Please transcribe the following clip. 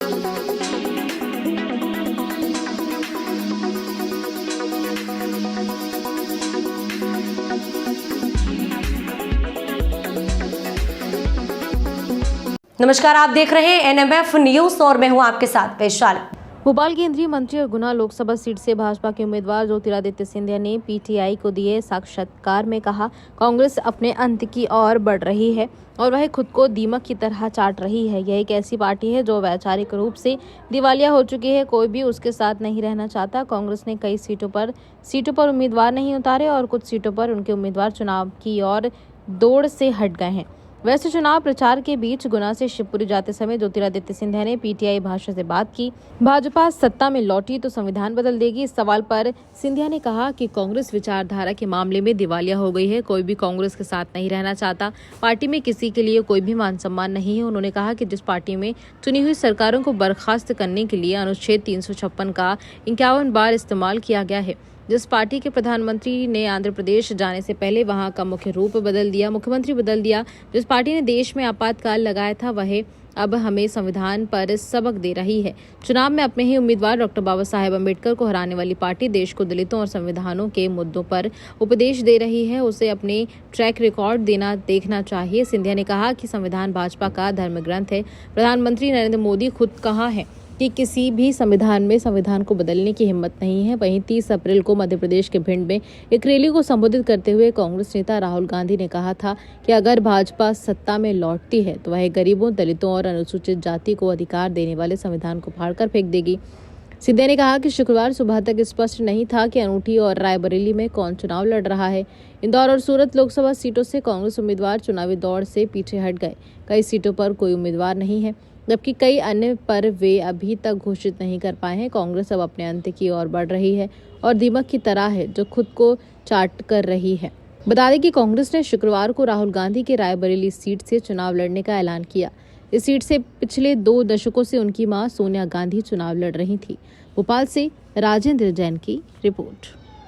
नमस्कार, आप देख रहे हैं एनएमएफ न्यूज और मैं हूं आपके साथ वैशाली। भोपाल केंद्रीय मंत्री और गुना लोकसभा सीट से भाजपा के उम्मीदवार ज्योतिरादित्य सिंधिया ने पीटीआई को दिए साक्षात्कार में कहा, कांग्रेस अपने अंत की ओर बढ़ रही है और वह खुद को दीमक की तरह चाट रही है। यह एक ऐसी पार्टी है जो वैचारिक रूप से दिवालिया हो चुकी है। कोई भी उसके साथ नहीं रहना चाहता। कांग्रेस ने कई सीटों पर उम्मीदवार नहीं उतारे और कुछ सीटों पर उनके उम्मीदवार चुनाव की ओर दौड़ से हट गए हैं। वैसे चुनाव प्रचार के बीच गुना से शिवपुरी जाते समय ज्योतिरादित्य सिंधिया ने पीटीआई भाषा से बात की। भाजपा सत्ता में लौटी तो संविधान बदल देगी। इस सवाल पर सिंधिया ने कहा कि कांग्रेस विचारधारा के मामले में दिवालिया हो गई है। कोई भी कांग्रेस के साथ नहीं रहना चाहता। पार्टी में किसी के लिए कोई भी मान सम्मान नहीं है। उन्होंने कहा कि जिस पार्टी में चुनी हुई सरकारों को बर्खास्त करने के लिए अनुच्छेद 356 का 51 बार इस्तेमाल किया गया है, जिस पार्टी के प्रधानमंत्री ने आंध्र प्रदेश जाने से पहले वहां का मुख्यमंत्री बदल दिया, जिस पार्टी ने देश में आपातकाल लगाया था, वह अब हमें संविधान पर सबक दे रही है। चुनाव में अपने ही उम्मीदवार डॉक्टर बाबा साहेब अम्बेडकर को हराने वाली पार्टी देश को दलितों और संविधानों के मुद्दों पर उपदेश दे रही है। उसे अपने ट्रैक रिकॉर्ड देखना चाहिए। सिंधिया ने कहा कि संविधान भाजपा का धर्म ग्रंथ है। प्रधानमंत्री नरेंद्र मोदी खुद कहा है कि किसी भी संविधान को बदलने की हिम्मत नहीं है। वहीं 30 अप्रैल को मध्य प्रदेश के भिंड में एक रैली को संबोधित करते हुए कांग्रेस नेता राहुल गांधी ने कहा था कि अगर भाजपा सत्ता में लौटती है तो वह गरीबों, दलितों और अनुसूचित जाति को अधिकार देने वाले संविधान को फाड़कर फेंक देगी। सिंधिया ने कहा कि शुक्रवार सुबह तक स्पष्ट नहीं था कि अनूठी और रायबरेली में कौन चुनाव लड़ रहा है। इंदौर और सूरत लोकसभा सीटों से कांग्रेस उम्मीदवार चुनावी दौड़ से पीछे हट गए। कई सीटों पर कोई उम्मीदवार नहीं है, जबकि कई अन्य पर वे अभी तक घोषित नहीं कर पाए हैं। कांग्रेस अब अपने अंत की ओर बढ़ रही है और दीमक की तरह है जो खुद को चाट कर रही है। बता दें कि कांग्रेस ने शुक्रवार को राहुल गांधी के रायबरेली सीट से चुनाव लड़ने का ऐलान किया। इस सीट से पिछले 2 दशकों से उनकी मां सोनिया गांधी चुनाव लड़ रही थी। भोपाल से राजेंद्र जैन की रिपोर्ट।